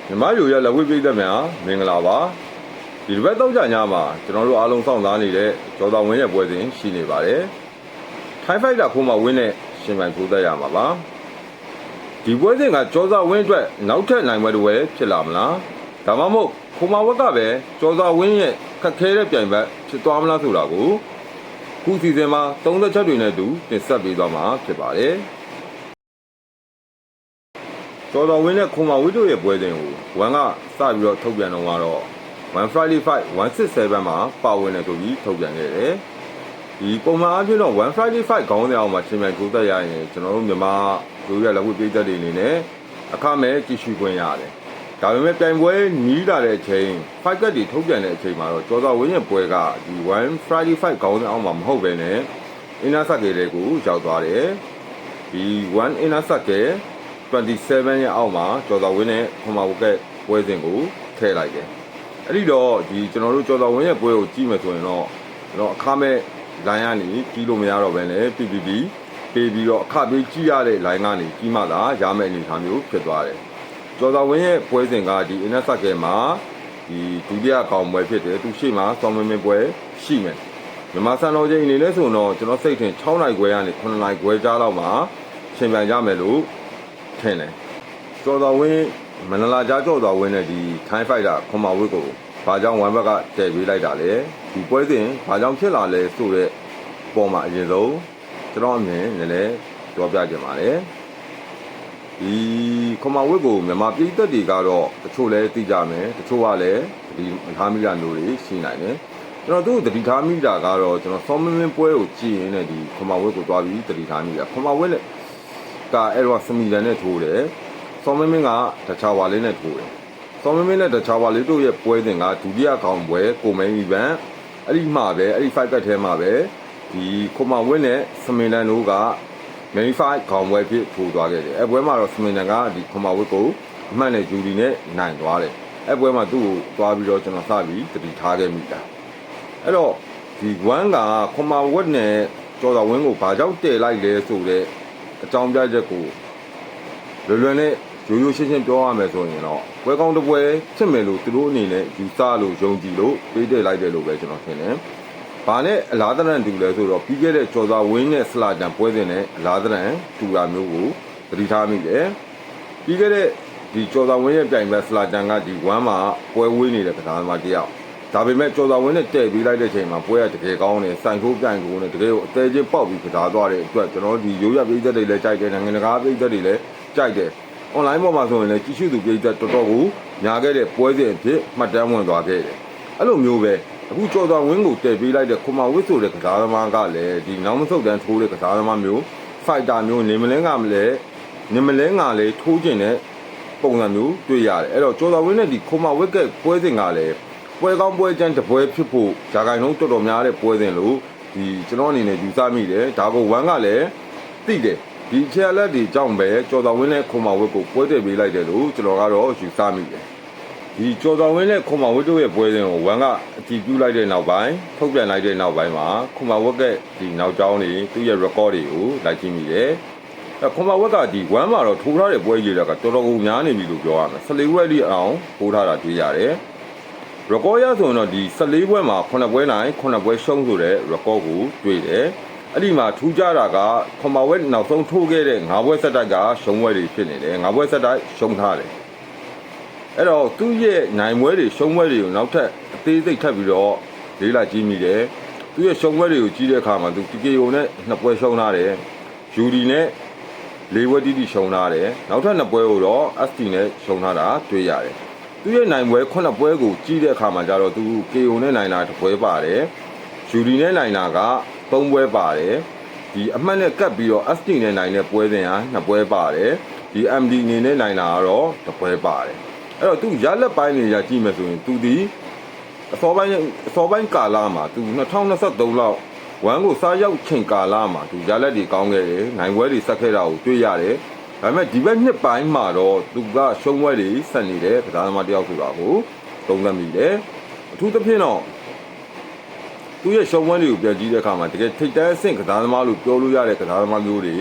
မြန်မာယူရလက်ဝဲပြည်သက်များမင်္ဂလာပါဒီတစ်ပတ်တော့ကြညမှာကျွန်တော်တို့အားလုံးစောင့်စားနေတဲ့ကျော်တော်ဝင်းရဲ့ပွဲစဉ်ရှိနေပါတယ်ထိုင်းဖိုက်တာခုမှဝင်းနဲ့ရှင်ပိုင်ထိုးသက်ရမှာပါဒီပွဲစဉ်ကကျော်တော်ဝင်းအတွက်နောက်ထပ်နိုင်ပွဲတစ်ပွဲဖြစ်လာမလားဒါမှမဟုတ်ခုမှဝက်ကပဲကျော်တော်ဝင်းရဲ့ခက်ခဲတဲ့ပြိုင်ဘက်ဖြစ်သွားမလားဆိုတာကိုခုစီစဉ်မှာ36တွေနဲ့တူတင်ဆက်ပေးသွားမှာဖြစ်ပါတယ်ကျော်တော်ဝင်းနဲ့ခုမှဝီတို့ရဲ့ပွဲစဉ်ကိုဝမ်ကစပြီးတော့ထုတ်ပြန်တော့1 Friday Fight 167မှာပါဝင်တယ်ဆိုပြီးထုတ်ပြန်ခဲ့တယ်ဒီပုံမှန်အားဖြင့်တော့1 Friday Fight ခေါင်းစဉ်အောင်မှာရှင်မြိုင်ထိုးသက်ရရင်ကျွန်တော်တို့မြန်မာလူရလက်ဝဲပြည်သက်တွေအနေနဲ့အခမဲ့ကြည့်ရှုခွင့်ရတယ်ဒါပေမဲ့ပြိုင်ပွဲနီးလာတဲ့အချိန် Fight Card တွေထုတ်ပြန်တဲ့အချိန်မှာတော့ကျော်တော်ဝင်းရဲ့ပွဲကဒီ1 Friday Fight ခေါင်းစဉ်အောင်မှာမဟုတ်ဘဲနဲ့ Inner Circle တွေကိုရောက်သွားတယ်ဒီ1 Inner Circle 27ရဲ့အောက်မှာကျော်တော်ဝင်းနဲ့ခုမှဝက်ကပွဲစဉ်ကိုထည့်လိုက်တယ်အဲ့ဒီတော့ဒီကျွန်တော်တို့ကျော်တော်ဝင်းရဲ့ပွဲကိုကြည့်မယ်ဆိုရင်တော့ကျွန်တော်အခမဲ့လိုင်းကနေကြီးလို့မရတော့ဘဲနဲ့ PPP ပေးပြီးတော့အခပေးကြီးရတဲ့လိုင်းကနေကြီးမှသာရမယ့်အနေအထားမျိုးဖြစ်သွားတယ်ကျော်တော်ဝင်းရဲ့ပွဲစဉ်ကဒီ Inner Circle မှာဒီဒုတိယကောင်ပွဲဖြစ်တယ်သူရှေ့မှာစောင်းမင်းပွဲရှိမယ်မြန်မာစံတော်ချိန်အနေနဲ့ဆိုတော့ကျွန်တော်စိတ်ထင်6နိုင်ခွဲကနေ9နိုင်ခွဲကြားလောက်မှာရှင်ပြန်ရမယ်လို့ထင်တယ်ကျော်တော်ဝင်းမန္တလာကြားကျော်တော်ဝင်းနဲ့ဒီထိုင်းဖိုက်တာခွန်မာဝစ်ကိုဘာကြောင့်ဝမ်ဘက်ကတည်ပေးလိုက်တာလဲဒီပွဲစဉ်ဘာကြောင့်ဖြစ်လာလဲဆိုတဲ့ပုံမှာအရင်ဆုံးကျွန်တော်အမြင်နည်းနည်းပြောပြကြပါမယ်ဒီခွန်မာဝစ်ကိုမြန်မာပြည်သက်တွေကတော့တချို့လည်းသိကြမယ်တချို့ကလည်းဒီထားမိတာမျိုးတွေရှိနိုင်တယ်ကျွန်တော်တို့တတိထားမိတာကတော့ကျွန်တော်စောမင်းမင်းပွဲကိုကြည့်ရင်လည်းဒီခွန်မာဝစ်ကိုတွားပြီးတတိထားမိတာခွန်မာဝစ်နဲ့ကအဲ့တော့စမီလန်နဲ့ထိုးတယ်စောမင်းမင်းကတခြားဝါလေးနဲ့ထိုးတယ်စောမင်းမင်းနဲ့တခြားဝါလေးတို့ရဲ့ပွဲစဉ်ကဒုတိယကောင်ပွဲကိုမိန်အီဗန်အဲ့ဒီမှာပဲအဲ့ဒီ fight ကတ်ထဲမှာပဲဒီခွန်မာဝင်းနဲ့စမီလန်တို့က main fight ကောင်ပွဲဖြစ်ထိုးသွားခဲ့တယ်အဲ့ပွဲမှာတော့စမီလန်ကဒီခွန်မာဝင်းကိုအမှန်နဲ့ဂျူဒီနဲ့နိုင်သွားတယ်အဲ့ပွဲမှာသူ့ကိုသွားပြီးတော့ကျွန်တော်စပြီးတတိထားခဲ့မိတာအဲ့တော့ဒီ1ကခွန်မာဝင်းနဲ့ကျော်တော်ဝင်းကိုဘာကြောင့်တည်လိုက်လဲဆိုတဲ့အကြောင်းပြချက်ကိုလွယ်နဲ့ရိုးရိုးရှင်းရှင်းပြောရမယ်ဆိုရင်တော့ပွဲကောင်းတစ်ပွဲဖြစ်မယ်လို့သူတို့အနေနဲ့ယူဆလို့ယုံကြည်လို့ပေးတယ်လိုက်တယ်လို့ပဲကျွန်တော်ထင်တယ်။ဘာနဲ့အလားတရန်တူလဲဆိုတော့ပြီးခဲ့တဲ့ကျော်သာဝင်းနဲ့ဆလာတန်ပွဲစဉ်နဲ့အလားတရန်တူတာမျိုးကိုသတိထားမိတယ်။ပြီးခဲ့တဲ့ဒီကျော်သာဝင်းရဲ့ပြိုင်ပွဲဆလာတန်ကဒီ1မှာပွဲဝေးနေတဲ့ကစားသမားတယောက်ဒါပေမဲ့ကျော်သာဝင်းနဲ့တဲ့ပြီးလိုက်တဲ့ချိန်မှာပွဲကတကယ်ကောင်းတယ်စိုင်ထိုးပြိုင်ကိုနဲ့တကယ်ကိုအသေးချင်းပေါက်ပြီးကစားသွားတဲ့အတွက်ကျွန်တော်ဒီရိုးရပြည်သက်တွေလည်းကြိုက်တယ်နိုင်ငံတကာပြည်သက်တွေလည်းကြိုက်တယ် online ပေါ်မှာဆိုရင်လည်းကြည့်ရှုသူပြည်သက်တော်တော်ကိုညာခဲ့တဲ့ပွဲစဉ်အဖြစ်မှတ်တမ်းဝင်သွားခဲ့တယ်အဲ့လိုမျိုးပဲအခုကျော်တော်ဝင်းကိုတည်ပေးလိုက်တဲ့ခွန်မာဝစ်ဆိုတဲ့ကစားသမားကလည်းဒီနောက်မဆုတ်တန်းထိုးတဲ့ကစားသမားမျိုး fighter မျိုးနေမလဲငါမလဲနေမလဲငါလေထိုးကျင်တဲ့ပုံစံမျိုးတွေ့ရတယ်အဲ့တော့ကျော်တော်ဝင်းနဲ့ဒီခွန်မာဝစ်ကပွဲစဉ်ကလည်းပွဲကောင်းပွဲကျန်းတပွဲဖြစ်ဖို့ဂျာဂိုင်လုံးတော်တော်များတဲ့ပွဲစဉ်လို့ဒီကျွန်တော်အနေနဲ့ယူဆမိတယ်ဒါကို1ကလည်းသိတယ်ဒီချယ်လက်တွေကြောင့်ပဲကျော်တော်ဝင်းနဲ့ခွန်မာဝစ်ကိုပွဲတည်ပေးလိုက်တယ်လို့ကျွန်တော်ကတော့ယူဆမိတယ်ဒီကျော်တော်ဝင်းနဲ့ခွန်မာဝစ်တို့ရဲ့ပွဲစဉ်ကို1ကအတည်ပြုလိုက်တဲ့နောက်ပိုင်းထုတ်ပြန်လိုက်တဲ့နောက်ပိုင်းမှာခွန်မာဝစ်ကဒီနောက်ကျောင်းတွေသူ့ရဲ့ record တွေကိုလိုက်ကြည့်မိတယ်ခွန်မာဝစ်ကဒီ1မှာတော့ထိုးထားတဲ့ပွဲကြီးတွေကတော်တော်ကိုများနေပြီလို့ပြောရမယ်14ပွဲလိအောင်ထိုးထားတာတွေ့ရတယ်record ရဆိုရင်တော့ဒီ14ပွဲမှာ9ပွဲနိုင်9ပွဲရှုံးဆိုတဲ့ record ကိုတွေ့တယ်အဲ့ဒီမှာထူးခြားတာကခွန်မာဝက်နောက်ဆုံးထိုးခဲ့တဲ့9ပွဲဆက်တိုက်ကရှုံးပွဲတွေဖြစ်နေတယ်9ပွဲဆက်တိုက်ရှုံးထားတယ်အဲ့တော့သူ့ရဲ့နိုင်ပွဲတွေရှုံးပွဲတွေကိုနောက်ထပ်အသေးစိတ်ထပ်ပြီးတော့လေးလာကြည့်မိတယ်သူ့ရဲ့ရှုံးပွဲတွေကိုကြီးတဲ့အခါမှာသူ TKO နဲ့2ပွဲရှုံးထားတယ်ယူဒီနဲ့4ပွဲတိတိရှုံးထားတယ်နောက်ထပ်2ပွဲကိုတော့ ST နဲ့ရှုံးထားတာတွေ့ရတယ်သူ့ရဲ့နိုင်ပွဲ9ပွဲကိုကြီးတဲ့အခါမှာကျတော့သူ KO နဲ့နိုင်တာ1ပွဲပါတယ်ယူဒီနဲ့နိုင်တာက3ပွဲပါတယ်ဒီအမှတ်နဲ့ကပ်ပြီးတော့ ST နဲ့နိုင်တဲ့ပွဲစဉ်ဟာ2ပွဲပါတယ်ဒီ MD အနေနဲ့နိုင်တာကတော့1ပွဲပါတယ်အဲ့တော့သူရလက်ပိုင်းနေရကြည့်မယ်ဆိုရင်သူဒီအစောပိုင်းကာလမှာသူ2023လောက်1ကိုစားရောက်ချိန်ကာလမှာသူရလက်တွေကောင်းခဲ့တယ်နိုင်ပွဲတွေဆက်ခဲ့တာကိုတွေ့ရတယ်ဒါပေမဲ့ဒီဘက်နှစ်ပိုင်းမှာတော့သူကရှုံးပွဲတွေဆက်နေတယ်ကစားသမားတယောက်ဆိုတာကိုသုံးသပ်မိတယ်အထူးသဖြင့်တော့သူရဲ့ရှုံးပွဲတွေကိုပြန်ကြည့်တဲ့အခါမှာတကယ်ထိတ်တန်းအဆင့်ကစားသမားလို့ပြောလို့ရတဲ့ကစားသမားမျိုးတွေ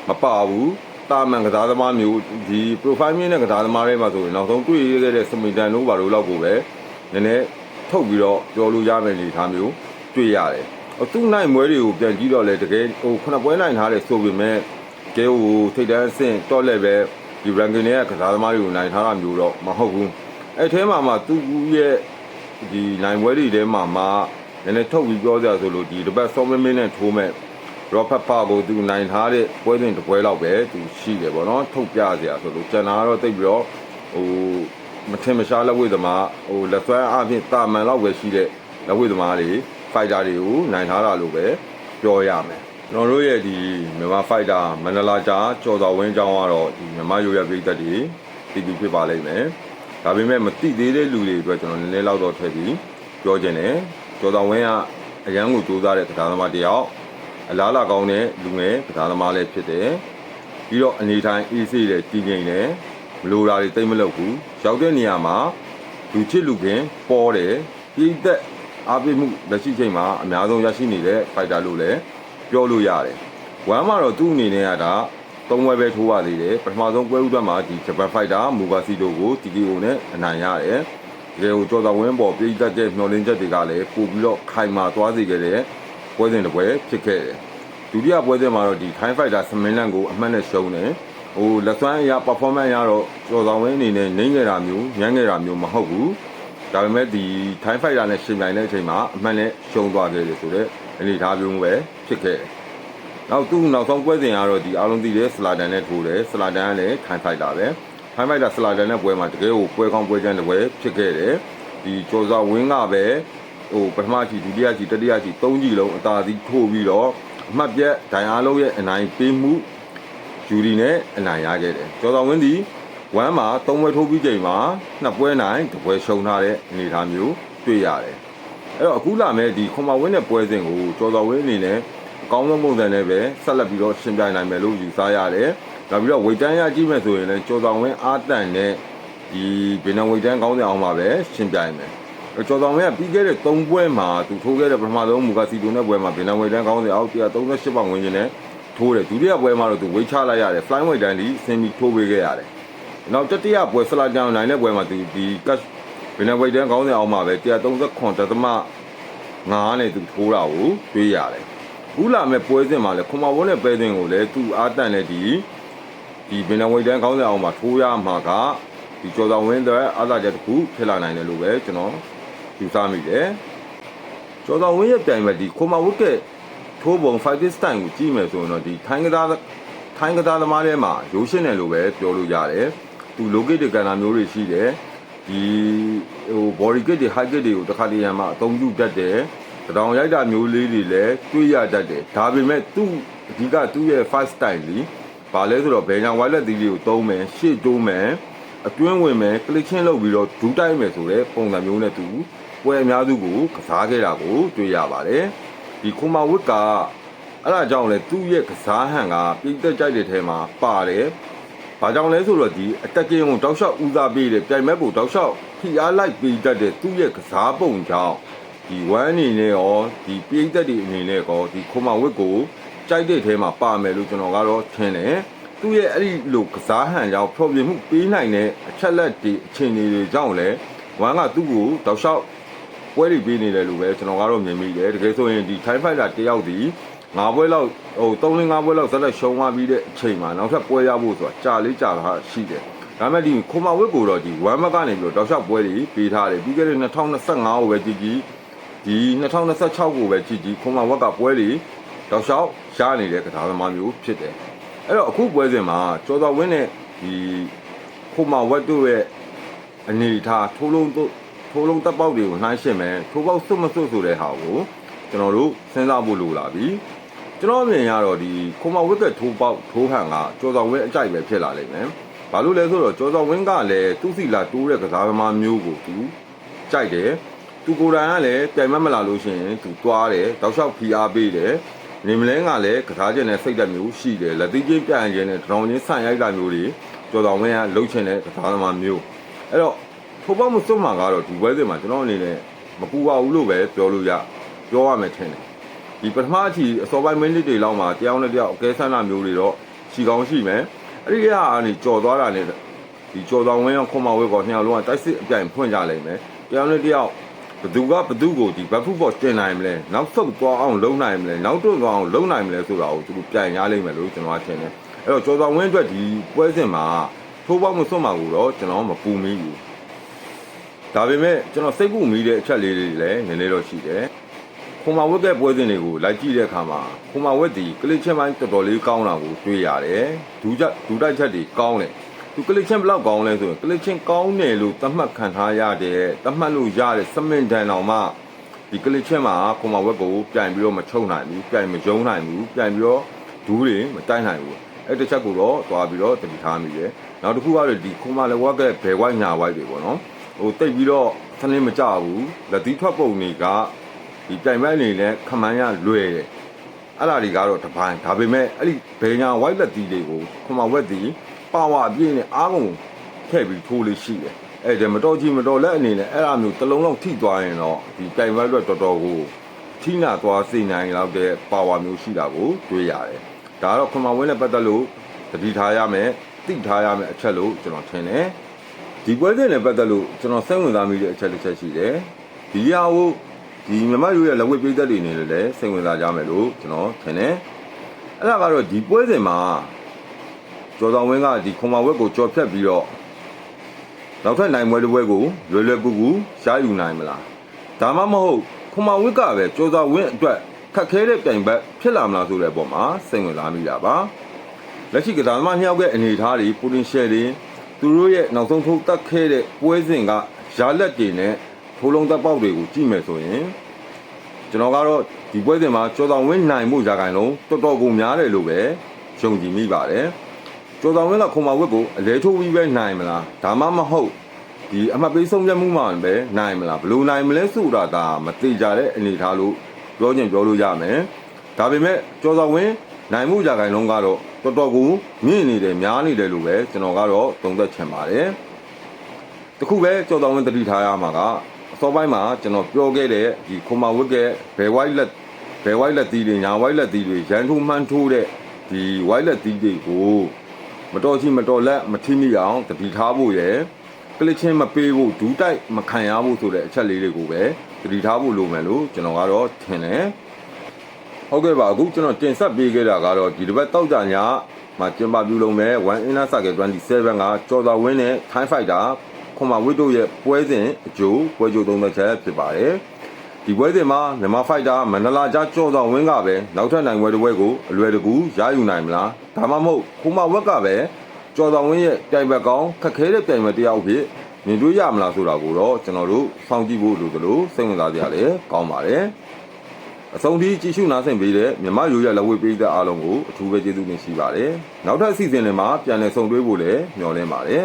မပါဘူး တာမန်ကစားသမားမျိုးဒီ profile မြင့်တဲ့ကစားသမားတွေမှာဆိုရင်နောက်ဆုံးတွေ့ရခဲ့တဲ့စမီတန်တို့ဘာလို့လောက်ကိုပဲနည်းနည်းထုတ်ပြီးတော့ပြောလို့ရမယ်အနေထားမျိုးတွေ့ရတယ်သူ့နိုင်မွဲတွေကိုပြန်ကြည့်တော့လေတကယ်ဟိုခုနှစ်ပွဲနိုင်ထားတယ်ဆိုပေမဲ့ကဲဟိုထိတ်တန်းအဆင့်တော့လည်းပဲဒီ ranking တွေကကစားသမားတွေကိုနိုင်ထားတာမျိုးတော့မဟုတ်ဘူးအဲ့ထဲမှာသူ့ရဲ့ဒီနိုင်ပွဲတွေထဲမှာနည်းနည်းထုတ်ပြီးပြောကြဆိုလို့ဒီတစ်ပတ်စောမင်းနဲ့ထိုးမဲ့ရောဖတ်ဖာကိုသူနိုင်ထားတဲ့ပွဲစဉ်တစ်ပွဲလောက်ပဲသူရှိတယ်ပေါ့နော်ထုတ်ပြစရာဆိုလို့ကျန်တာကတော့တိတ်ပြီးတော့ဟိုမထင်မရှားလက်ဝဲသမားဟိုလက်ဆွဲအပြင်တာမန်လောက်ပဲရှိတဲ့လက်ဝဲသမားတွေဖိုက်တာတွေကိုနိုင်ထားတာလို့ပဲပြောရမယ်ကျွန်တော်တို့ရဲ့ဒီမြန်မာဖိုက်တာမန္တလာကြားကျော်တော်ဝင်းကျောင်းကတော့ဒီမြန်မာရိုးရပြည်သက်တွေတည်တည်ဖြစ်ပါလိမ့်မယ်ဒါပေမဲ့မတိသေးတဲ့လူတွေအတွက်ကျွန်တော်နည်းနည်းလောက်တော့ထည့်ပြီးပြောခြင်းတယ်ကျော်တော်ဝင်းကအရန်ကိုစူးစမ်းတဲ့ကစားသမားတစ်ယောက်အလားလာကောင်းတဲ့လူငယ်ကစားသမားလည်းဖြစ်တယ်ပြီးတော့အနေထိုင်အေးဆေးတဲ့တည်ငြိမ်တယ်မလိုတာတွေတိတ်မလုပ်ဘူးရောက်တဲ့နေရာမှာလူချစ်လူခင်ပေါ်တယ်ပြည်သက်အားပေးမှုလက်ရှိချိန်မှာအများဆုံးရရှိနေတဲ့ဖိုက်တာလို့လည်းပြောလို့ရတယ်ဝမ်းမှာတော့သူ့အနေနဲ့ကဒါ3ပွဲပဲထိုးရသေးတယ်ပထမဆုံးပွဲဥဒ္ဒမှာဒီဂျပန်ဖိုက်တာမူဘာစီတိုကို TKO နဲ့အနိုင်ရတယ်တကယ်ကိုကျော်တော်ဝင်းပေါ်ပြည်သက်တဲ့မျှော်လင့်ချက်တွေကလည်းပို့ပြီးတော့ခိုင်မာသွားစေခဲ့တဲ့ပွဲစဉ်တစ်ပွဲဖြစ်ခဲ့တယ်ဒုတိယပွဲစဉ်မှာတော့ဒီထိုင်းဖိုက်တာစမင်းလန်ကိုအမှတ်နဲ့ရှုံးတယ်ဟိုလက်စွမ်းအရာ performance ရတော့ကျော်တော်ဝင်းအနေနဲ့နှိမ့်နေတာမျိုးညံ့နေတာမျိုးမဟုတ်ဘူးဒါပေမဲ့ဒီထိုင်းဖိုက်တာနဲ့ရှင်ပြိုင်တဲ့အချိန်မှာအမှန်နဲ့ရှုံးသွားခဲ့တယ်ဆိုတော့အနေထားမျိုးပဲဖြစ်ခဲ့တယ်။နောက်သူ့နောက်ဆုံးပွဲစဉ်ကတော့ဒီအားလုံးသိတဲ့စလာတန်နဲ့ထိုးတယ်။စလာတန်ကလည်းထိုင်းဖိုက်တာပဲ။ထိုင်းဖိုက်တာစလာတန်နဲ့ပွဲမှာတကယ်ကိုပွဲကောင်းပွဲချမ်းတစ်ပွဲဖြစ်ခဲ့တယ်။ဒီကျော်စွာဝင်းကပဲဟိုပထမကြီးဒုတိယကြီးတတိယကြီး၃ကြီးလုံးအသာစီးထိုးပြီးတော့အမှတ်ပြတ်ဒိုင်အားလုံးရဲ့အနိုင်ပေးမှုဂျူရီနဲ့အနိုင်ရခဲ့တယ်။ကျော်စွာဝင်းဒီဝမ်းမှာ3ပွဲထိုးပြီးချိန်မှာ2ပွဲနိုင်1ပွဲရှုံးထားတဲ့အနေအထားမျိုးတွေ့ရတယ်အဲ့တော့အခုလာမဲ့ဒီခွန်မဝင်းတဲ့ပွဲစဉ်ကိုကျော်တော်ဝင်းအနေနဲ့အကောင်းဆုံးပုံစံနဲ့ပဲဆက်လက်ပြီးတော့ရှင်းပြနိုင်မယ်လို့ယူဆရတယ်နောက်ပြီးတော့ဝေတန်းရကြည့်မယ်ဆိုရင်လည်းကျော်တော်ဝင်းအားတန်နဲ့ဒီဘယ်နှဝေတန်းကောင်းတဲ့အောင်မှာပဲရှင်းပြနိုင်မယ်ကျော်တော်ဝင်းကပြီးခဲ့တဲ့3ပွဲမှာသူထိုးခဲ့တဲ့ပထမဆုံးမူကစီတိုနဲ့ပွဲမှာဘယ်နှဝေတန်းကောင်းတဲ့အောက်138ပေါင်ဝန်းကျင်နဲ့ထိုးတယ်ဒုတိယပွဲမှာတော့သူဝေးချလိုက်ရတယ် flying weight တန်းဒီဆင်းပြီးထိုးပေးခဲ့ရတယ်နောက်တတိယပွဲစလာတန်နိုင်တဲ့ပွဲမှာသူဒီကတ်ဘယ်နှဝိတ်တန်းကောင်းတဲ့အောင်မှာပဲ139.5နဲ့သူထိုးတာကိုတွေ့ရတယ်။အခုလာမဲ့ပွဲစဉ်မှာလည်းခွန်မဝန်းတဲ့ပွဲစဉ်ကိုလည်းသူအားတန်တဲ့ဒီဘယ်နှဝိတ်တန်းကောင်းတဲ့အောင်မှာထိုးရမှာကဒီကျော်တော်ဝင်းတဲ့အားသာချက်တစ်ခုဖြစ်လာနိုင်တယ်လို့ပဲကျွန်တော်ယူဆမိတယ်။ကျော်တော်ဝင်းရဲ့တိုင်မှာဒီခွန်မဝန်းကထိုးပုံ fighting style ကိုကြည့်မယ်ဆိုရင်တော့ဒီထိုင်းကစားသမားတွေမှာရိုးရှင်းတယ်လို့ပဲပြောလို့ရတယ်။သူ low kick တွေကန်တာမျိုးတွေရှိတယ်ဒီဟို body kick တွေ high kick တွေကိုတစ်ခါတည်းရမှာအသုံးပြုတတ်တယ်တတောင်ရိုက်တာမျိုးလေးတွေလည်းတွေ့ရတတ်တယ်ဒါပေမဲ့သူ့အဓိကသူ့ရဲ့ fast style လीဘာလဲဆိုတော့ဘယ်ညာ wireless သီးလေးကိုသုံးမယ်ရှေ့တိုးမယ်အတွင်းဝင်မယ် click ချင်းလုပ်ပြီးတော့ဒူးတိုက်မယ်ဆိုတဲ့ပုံစံမျိုးနဲ့သူပွဲအများစုကိုကစားခဲ့တာကိုတွေ့ရပါတယ်ဒီခွန်မဝစ်ကအဲ့ဒါကြောင့်လဲသူ့ရဲ့ကစားဟန်ကပြည်သက်ကြိုက်တဲ့ထဲမှာပါတယ်။ဘာကြောင့်လဲဆိုတော့ဒီအတက်ကင်းကိုတောက်လျှောက်ဦးစားပေးတယ်ပြိုင်မဲ့ကိုတောက်လျှောက်ဖိအားလိုက်ပေးတတ်တဲ့သူ့ရဲ့ကစားပုံကြောင့်ဒီဝမ်းအနေနဲ့ရောဒီပြည်သက်တွေအနေနဲ့ကောဒီခွန်မဝစ်ကိုကြိုက်တဲ့ထဲမှာပါမယ်လို့ကျွန်တော်ကတော့ထင်တယ်။သူ့ရဲ့အဲ့ဒီလိုကစားဟန်ကြောင့်ဖြောပြမှုပေးနိုင်တဲ့အချက်လက်တွေအခြေအနေတွေကြောင့်လဲဝမ်းကသူ့ကိုတောက်လျှောက်ပွဲတွေပေးနေတယ်လို့ပဲကျွန်တော်ကတော့မြင်မိတယ်။တကယ်ဆိုရင်ဒီ Thai Fighter တယောက်ဒီ9ပွဲလောက်ဟို3-5ပွဲလောက်ဇက်လက်ရှုံးသွားပြီးတဲ့အချိန်မှာနောက်ထပ်ပွဲရဖို့ဆိုတာကြာလေးကြာတာရှိတယ်။ဒါပေမဲ့ဒီခွန်မဝစ်ကိုတော့ဒီ1မက်ကနေပြီးတော့တောက်လျှောက်ပွဲတွေပေးထားတယ်။ပြီးခဲ့တဲ့2025ကိုပဲကြည့်ဒီ2026ကိုပဲကြည့်ခွန်မဝက်ကပွဲတွေတောက်လျှောက်ရနေတဲ့ကစားသမားမျိုးဖြစ်တယ်။အဲ့တော့အခုပွဲစဉ်မှာကျော်တော်ဝင်းနဲ့ဒီခွန်မဝက်တို့ရဲ့အနေထားထိုးလုံးတပ်ပေါက်တွေကိုနှိုင်းရှင်းမယ်ထိုးပေါက်စွတ်မစွတ်ဆိုတဲ့ဟာကိုကျွန်တော်တို့စဉ်းစားဖို့လိုလာပြီကျွန်တော်အမြင်ရတော့ဒီခွန်မဝစ်ကထိုးပေါက်ထိုးဟန်ကကျော်တော်ဝင်းအကြိုက်ပဲဖြစ်လာလိမ့်မယ်။ဘာလို့လဲဆိုတော့ကျော်တော်ဝင်းကလည်းသူ့စီလာတိုးတဲ့ကစားသမားမျိုးကိုသူကြိုက်တယ်။သူကိုယ်တိုင်ကလည်းပြိုင်မမလာလို့ရှိရင်သူသွားတယ်တောက်လျှောက်ဖီအားပေးတယ်။နေမလဲကလည်းကစားခြင်းနဲ့စိတ်ဓာတ်မျိုးရှိတယ်လက်သီးချင်းပြိုင်ခြင်းနဲ့တောင်ချင်းဆန့်ရိုက်တာမျိုးတွေကျော်တော်ဝင်းကလှုပ်ချင်တဲ့ကစားသမားမျိုးအဲ့တော့ထိုးပေါက်မစွတ်မှာကတော့ဒီပွဲစဉ်မှာကျွန်တော်အနေနဲ့မပူပါဘူးလို့ပဲပြောရမယ်ထင်တယ်ဒီပထမအချီအစောပိုင်းမိနစ်တွေလောက်မှာတယောက်နဲ့တယောက်အကဲဆန်းတာမျိုးတွေတော့ရှိကောင်းရှိမယ် အဲ့ဒီကနေကြော်သွားတာနဲ့ဒီကြော်တော်ဝင်းရောခွန်မဝဲကောနှစ်ယောက်လုံးကတိုက်စစ်အပြိုင်ဖွင့်ကြလိမ့်မယ်တယောက်နဲ့တယောက်ဘသူကဘသူကိုဒီဘက်ဖူးပေါ်တင်နိုင်မလဲနောက်ဆုတ်သွားအောင်လုံနိုင်မလဲနောက်တွန့်သွားအောင်လုံနိုင်မလဲဆိုတာကိုသူတို့ပြိုင်ရလိမ့်မယ်လို့ကျွန်တော်ထင်တယ်အဲ့တော့ကြော်တော်ဝင်းအတွက်ဒီပွဲစဉ်မှာထိုးပေါက်မစွတ်မှာကိုတော့ကျွန်တော်မပူမီးဘူးဒါပေမဲ့ကျွန်တော်စိတ်ကူမီးတဲ့အချက်လေးတွေလည်းနည်းနည်းတော့ရှိတယ်ခွန်မဝက်ကပွဲစဉ်တွေကိုလိုက်ကြည့်တဲ့အခါမှာခွန်မဝက်ဒီကလစ်ချက်ပိုင်းတော်တော်လေးကောင်းတာကိုတွေ့ရတယ်ဒူတိုက်ချက်တွေကောင်းတယ်သူကလစ်ချင်းဘလောက်ကောင်းလဲဆိုရင်ကလစ်ချင်းကောင်းတယ်လို့သတ်မှတ်ခံထားရတဲ့သတ်မှတ်လို့ရတဲ့စမင်တန်တော်မှဒီကလစ်ချင်းမှာခွန်မဝက်ကိုပြိုင်ပြီးတော့မချုံနိုင်ဘူးပြိုင်မယုံနိုင်ဘူးပြိုင်ပြီးတော့ဒူးတွေမတိုက်နိုင်ဘူးအဲ့တစ်ချက်ကိုတော့သွားပြီးတော့တတိထားမိတယ်နောက်တစ်ခုကတော့ဒီခွန်မလက်ဝက်ကဘယ်ဝိုက်ညာဝိုက်တွေပေါ့နော်ဟိုတိတ်ပြီးတော့သင်းမကြဘူးလက်သီးထွက်ပုံတွေကဒီပြိုင်ပွဲအနေနဲ့ခမန်းရလွယ်တယ်အဲ့ဒါတွေကတော့တပိုင်းဒါပေမဲ့အဲ့ဒီဘယ်ညာဝိုက်လက်သီးတွေကိုခွန်မဝက်ဒီပါဝါအပြည့်နဲ့အားကုန်ထည့်ပြီးထိုးလေးရှိတယ်အဲ့ဒါမတော်ကြီးမတော်လက်အနေနဲ့အဲ့အမျိုးတစ်လုံးလုံးထိသွားရင်တော့ဒီတိုင်ဝဲအတွက်တော်တော်ကိုထိနာသွားစေနိုင်လောက်တဲ့ပါဝါမျိုးရှိတာကိုတွေ့ရတယ်ဒါကတော့ခမဝင်းနဲ့ပတ်သက်လို့တတိထားရမယ်သိထားရမယ်အချက်လို့ကျွန်တော်ထင်တယ်ဒီပွဲစဉ်နဲ့ပတ်သက်လို့ကျွန်တော်စိတ်ဝင်စားမိတဲ့အချက်တစ်ချက်ရှိတယ်ဒီဟာကိုဒီမြမရိုးရဲ့လက်ဝဲပြည်သက်တွေနေလည်းစိတ်ဝင်စားကြမယ်လို့ကျွန်တော်ထင်တယ်အဲ့ဒါကတော့ဒီပွဲစဉ်မှာကျော်တော်ဝင်းကဒီခွန်မဝက်ကိုကြော်ဖြတ်ပြီးတော့နောက်ထပ်နိုင်ပွဲတစ်ပွဲကိုလွယ်လွယ်ကူကူရှားယူနိုင်မလားဒါမှမဟုတ်ခွန်မဝက်ကပဲကျော်တော်ဝင်းအတွက်ခက်ခဲတဲ့ပြိုင်ဘက်ဖြစ်လာမလားဆိုတဲ့အပေါ်မှာစိတ်ဝင်စားမိတာပါလက်ရှိကစားသမားနှစ်ယောက်ရဲ့အနေအထားတွေ potential တွေသူတို့ရဲ့နောက်ဆုံးထိုးတက်ခဲတဲ့ပွဲစဉ်ကရာလက်တွေနဲ့ထိုးလုံးသက်ပေါက်တွေကိုကြည့်မယ်ဆိုရင်ကျွန်တော်ကတော့ဒီပွဲစဉ်မှာကျော်တော်ဝင်းနိုင်မှုရာခိုင်လုံးတော်တော်ကိုများတယ်လို့ပဲယုံကြည်မိပါတယ်ကျော်တော်ဝင်းကခွန်မဝက်ကိုအလဲထိုးပြီးပဲနိုင်မလားဒါမှမဟုတ်ဒီအမှတ်ပေးဆုံးဖြတ်မှုမှပဲနိုင်မလားဘလို့နိုင်မလဲဆိုတာဒါမသိကြတဲ့အနေအထားလို့ပြောချင်ပြောလို့ရမယ်ဒါပေမဲ့ကျော်တော်ဝင်းနိုင်မှုရာခိုင်လုံးကတော့တော်တော်ကိုမြင့်နေတယ်များနေတယ်လို့ပဲကျွန်တော်ကတော့သုံးသပ်ချင်ပါတယ်တခုပဲကျော်တော်ဝင်းတတိထားရမှာကအစောပိုင်းမှာကျွန်တော်ပြောခဲ့တဲ့ဒီခွန်မဝက်ကဘယ်ဝိုက်လက်သီးတွေညာဝိုက်လက်သီးတွေရန်ထိုးမှန်းထိုးတဲ့ဒီဝိုက်လက်သီးတွေကိုမတော်ချီမတော်လက်မထိမိအောင်တတိထားဖို့ရယ်ကလစ်ချင်းမပေးဖို့ဒူးတိုက်မခံရဖို့ဆိုတဲ့အချက်လေးတွေကိုပဲတတိထားဖို့လိုမယ်လို့ကျွန်တော်ကတော့ထင်တယ်ဟုတ်ကဲ့ပါအခုကျွန်တော်တင်ဆက်ပေးခဲ့တာကတော့ဒီတစ်ပတ်တောက်ကြညမှာကျင်းပပြုလုပ်မဲ့1 Inner Circle 27ကကျော်တော်ဝင်းနဲ့ Thai Fighter ခွန်မဝစ်တို့ရဲ့ပွဲစဉ်အကျိုးပွဲကြိုသုံးသက်ချက်ဖြစ်ပါတယ်ဒီပွဲစဉ်မှာမြန်မာဖိုက်တာမန္တလာကြားကျော်တော်ဝင်းကပဲနောက်ထပ်နိုင်ပွဲတစ်ပွဲကိုအလွယ်တကူရယူနိုင်မလားဒါမှမဟုတ်ခွန်မဝက်ကပဲကျော်တော်ဝင်းရဲ့တိုင်ဘက်ကောင်းခက်ခဲတဲ့တိုင်ဘက်တစ်ယောက်ဖြစ်မြင်တွေ့ရမလားဆိုတာကိုတော့ကျွန်တော်တို့စောင့်ကြည့်ဖို့လိုသလိုစိတ်ဝင်စားကြရလေကောင်းပါတယ်အဆုံးထိကြည့်ရှုနားဆင်ပေးတဲ့မြမရိုးရလက်ဝဲပေးတဲ့အားလုံးကိုအထူးပဲကျေးဇူးတင်ရှိပါတယ်နောက်ထပ်အစီအစဉ်တွေမှာပြန်လည်ဆုံတွေ့ဖို့လည်းမျှော်လင့်ပါတယ်